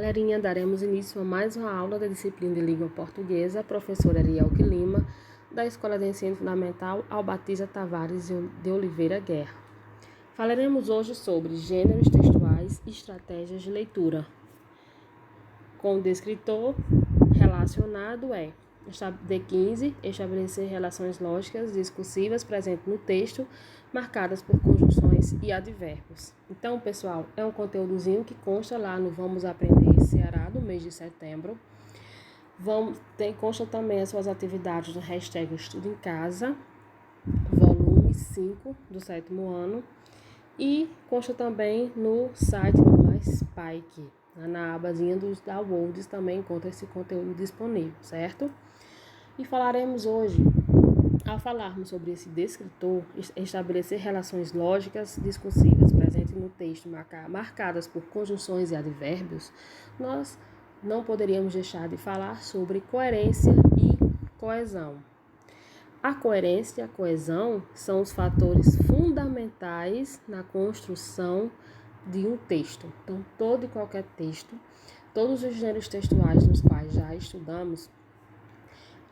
Galerinha, daremos início a mais uma aula da disciplina de língua portuguesa, professora Arielke Lima, da Escola de Ensino Fundamental Albatiza Tavares de Oliveira Guerra. Falaremos hoje sobre gêneros textuais e estratégias de leitura. Com o descritor relacionado é D15, estabelecer relações lógicas discursivas presentes no texto, marcadas por conjunções e advérbios. Então, pessoal, é um conteúdozinho que consta lá no Vamos Aprender Ceará do mês de setembro. Consta também as suas atividades no hashtag Estudo em Casa, volume 5 do 7º ano. E consta também no site do MySpike. Na abazinha dos downloads também encontra esse conteúdo disponível, certo? E falaremos hoje, ao falarmos sobre esse descritor, estabelecer relações lógicas discursivas presentes no texto marcadas por conjunções e advérbios, nós não poderíamos deixar de falar sobre coerência e coesão. A coerência e a coesão são os fatores fundamentais na construção de um texto. Então, todo e qualquer texto, todos os gêneros textuais nos quais já estudamos,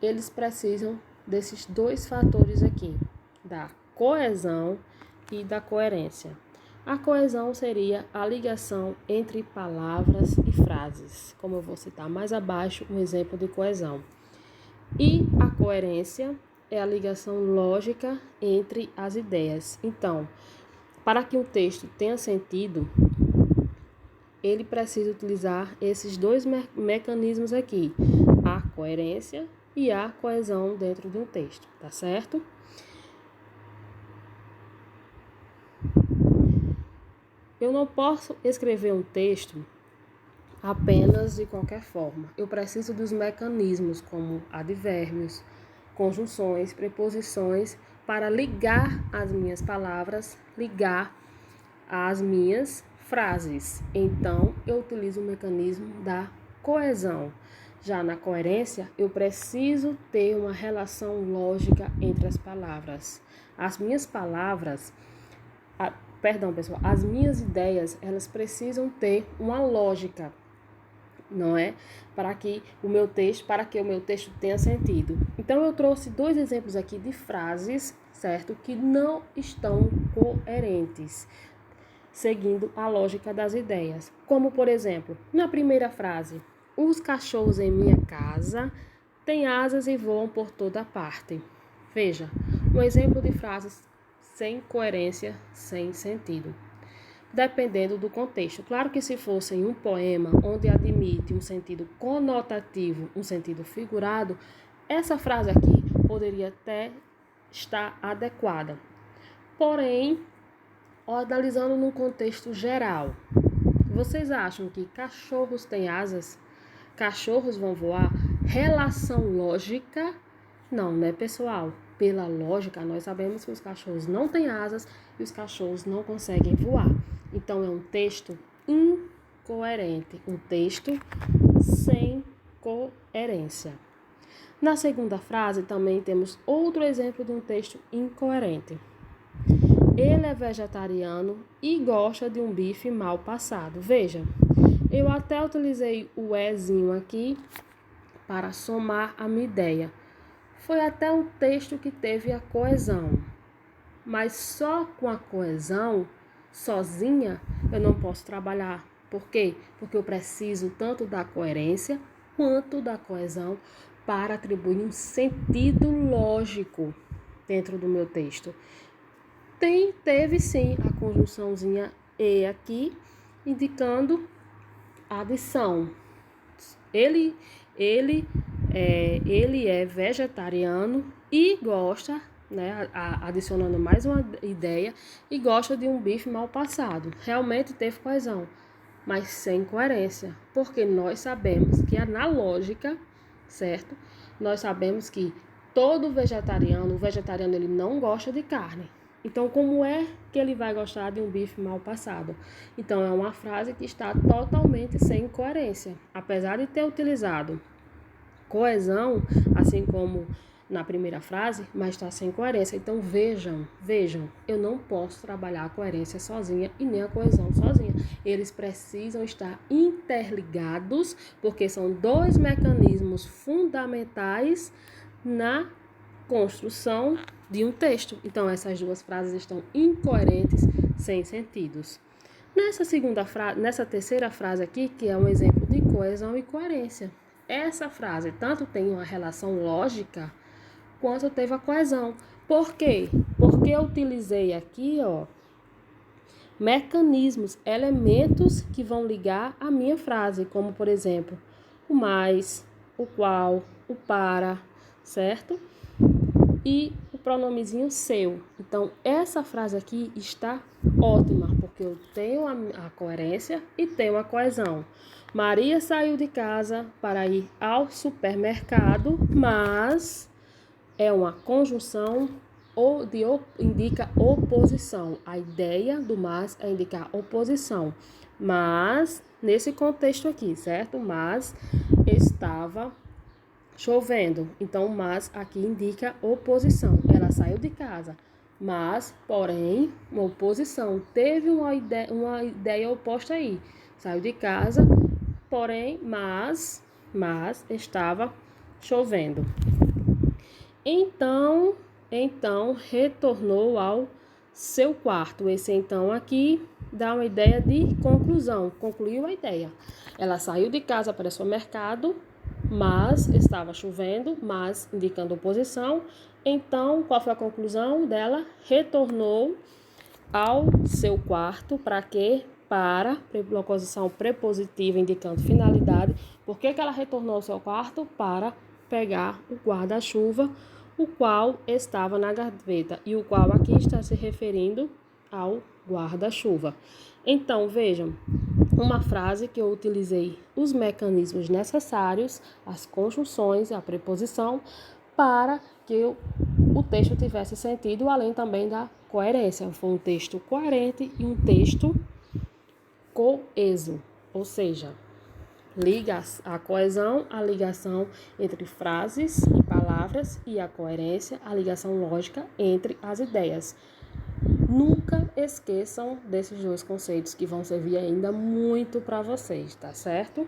eles precisam desses dois fatores aqui, da coesão e da coerência. A coesão seria a ligação entre palavras e frases, como eu vou citar mais abaixo um exemplo de coesão. E a coerência é a ligação lógica entre as ideias. Então, para que um texto tenha sentido, ele precisa utilizar esses dois mecanismos aqui, a coerência e a coesão dentro de um texto, tá certo? Eu não posso escrever um texto apenas de qualquer forma. Eu preciso dos mecanismos como advérbios, conjunções, preposições, para ligar as minhas palavras, ligar as minhas frases. Então, eu utilizo o mecanismo da coesão. Já na coerência, eu preciso ter uma relação lógica entre as palavras. As minhas palavras, pessoal, as minhas ideias, elas precisam ter uma lógica, não é? Para que o meu texto tenha sentido. Então, eu trouxe dois exemplos aqui de frases, certo? Que não estão coerentes, seguindo a lógica das ideias. Como, por exemplo, na primeira frase, os cachorros em minha casa têm asas e voam por toda parte. Veja, um exemplo de frases sem coerência, sem sentido. Dependendo do contexto. Claro que se fosse em um poema onde admite um sentido conotativo, um sentido figurado, essa frase aqui poderia até estar adequada. Porém, analisando num contexto geral, vocês acham que cachorros têm asas? Cachorros vão voar? Relação lógica? Não, né, pessoal? Pela lógica, nós sabemos que os cachorros não têm asas e os cachorros não conseguem voar. Então, é um texto incoerente, um texto sem coerência. Na segunda frase, também temos outro exemplo de um texto incoerente. Ele é vegetariano e gosta de um bife mal passado. Veja, eu até utilizei o ezinho aqui para somar a minha ideia. Foi até um texto que teve a coesão, mas só com a coesão, sozinha, eu não posso trabalhar. Por quê? Porque eu preciso tanto da coerência quanto da coesão para atribuir um sentido lógico dentro do meu texto. Teve sim a conjunçãozinha e aqui, indicando a adição. Ele é vegetariano e gosta, né, adicionando mais uma ideia, e gosta de um bife mal passado. Realmente teve coesão, mas sem coerência, porque nós sabemos que na lógica, certo? Nós sabemos que todo vegetariano, o vegetariano ele não gosta de carne. Então, como é que ele vai gostar de um bife mal passado? Então, é uma frase que está totalmente sem coerência. Apesar de ter utilizado coesão, assim como na primeira frase, mas está sem coerência. Então, vejam, eu não posso trabalhar a coerência sozinha e nem a coesão sozinha. Eles precisam estar interligados, porque são dois mecanismos fundamentais na construção de um texto. Então, essas duas frases estão incoerentes, sem sentidos. Nessa terceira frase aqui, que é um exemplo de coesão e coerência. Essa frase tanto tem uma relação lógica, quanto teve a coesão. Por quê? Porque eu utilizei aqui, mecanismos, elementos que vão ligar a minha frase, como, por exemplo, o mais, o qual, o para, certo? E o pronomezinho seu. Então, essa frase aqui está ótima, porque eu tenho a coerência e tenho a coesão. Maria saiu de casa para ir ao supermercado, mas é uma conjunção indica oposição. A ideia do mas é indicar oposição. Mas, nesse contexto aqui, certo? Mas estava chovendo. Então, mas aqui indica oposição. Ela saiu de casa, mas, porém, uma oposição. Teve uma ideia oposta aí. Saiu de casa, porém, mas estava chovendo. Então, retornou ao seu quarto. Esse então aqui dá uma ideia de conclusão. Concluiu a ideia. Ela saiu de casa para o supermercado, mas estava chovendo, mas indicando oposição. Então, qual foi a conclusão dela? Retornou ao seu quarto. Para quê? Para locução prepositiva indicando finalidade. Por que ela retornou ao seu quarto? Para pegar o guarda-chuva, o qual estava na gaveta. E o qual aqui está se referindo ao guarda-chuva. Então, vejam, uma frase que eu utilizei os mecanismos necessários, as conjunções, a preposição, para que o texto tivesse sentido, além também da coerência. Foi um texto coerente e um texto coeso, ou seja, liga a coesão, a ligação entre frases e palavras, e a coerência, a ligação lógica entre as ideias. Nunca esqueçam desses dois conceitos que vão servir ainda muito para vocês, tá certo?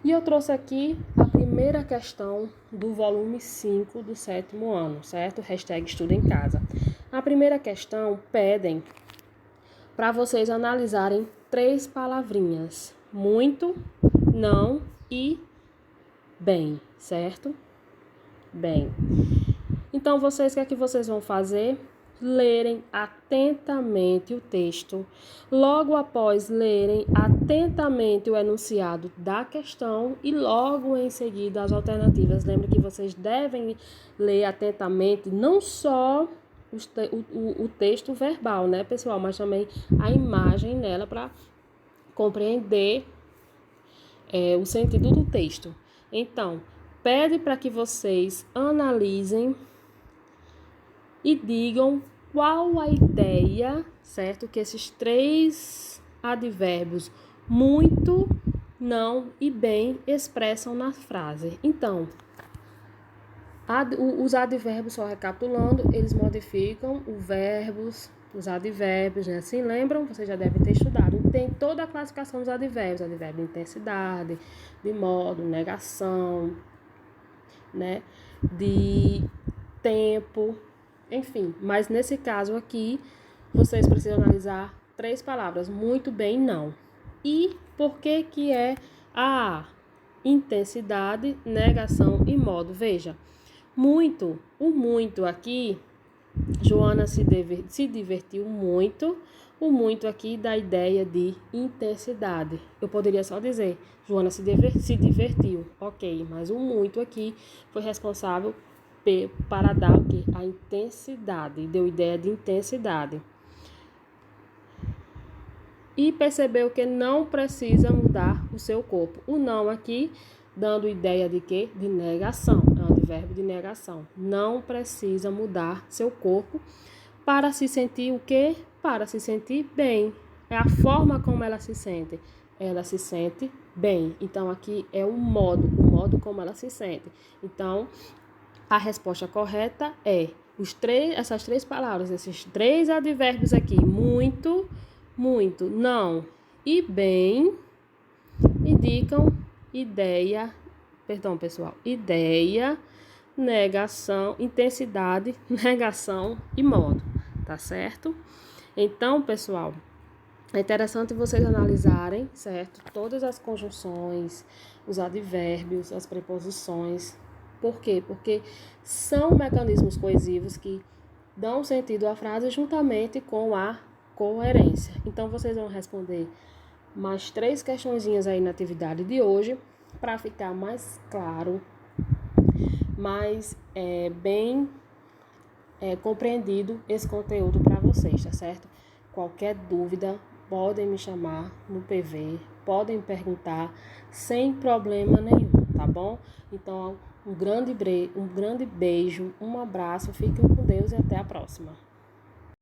E eu trouxe aqui a primeira questão do volume 5 do 7º ano, certo? #estuda em casa. A primeira questão pedem para vocês analisarem 3 palavrinhas: muito, não e bem, certo? Bem. Então, o que é que vocês vão fazer? Lerem atentamente o texto. Logo após lerem atentamente o enunciado da questão e logo em seguida as alternativas. Lembre que vocês devem ler atentamente não só o texto verbal, né, pessoal, mas também a imagem nela para compreender o sentido do texto. Então, pede para que vocês analisem e digam qual a ideia, certo? Que esses 3 advérbios, muito, não e bem, expressam na frase. Então, os advérbios, só recapitulando, eles modificam os advérbios, né? Assim, lembram? Vocês já devem ter estudado. Tem toda a classificação dos advérbios: advérbio de intensidade, de modo, negação, né? De tempo, enfim. Mas nesse caso aqui, vocês precisam analisar 3 palavras: muito, bem, não. E por que que é a intensidade, negação e modo? Veja, muito, o muito aqui, Joana se divertiu muito. O muito aqui dá a ideia de intensidade. Eu poderia só dizer, Joana se divertiu, ok, mas o muito aqui foi responsável para dar o quê? A intensidade, deu ideia de intensidade. E percebeu que não precisa mudar o seu corpo. O não aqui, dando ideia de quê? De negação, é um advérbio de negação. Não precisa mudar seu corpo para se sentir o quê? Para se sentir bem. É a forma como ela se sente. Ela se sente bem. Então, aqui é o modo como ela se sente. Então, A resposta correta é essas 3 palavras, esses 3 advérbios aqui. Muito, muito, não e bem indicam ideia, negação, intensidade, negação e modo, tá certo? Então, pessoal, é interessante vocês analisarem, certo? Todas as conjunções, os advérbios, as preposições. Por quê? Porque são mecanismos coesivos que dão sentido à frase juntamente com a coerência. Então, vocês vão responder mais 3 questõezinhas aí na atividade de hoje, para ficar mais claro, mais bem compreendido esse conteúdo para vocês, tá certo? Qualquer dúvida, podem me chamar no PV, podem me perguntar sem problema nenhum, tá bom? Então, um grande beijo, um abraço, fiquem com Deus e até a próxima.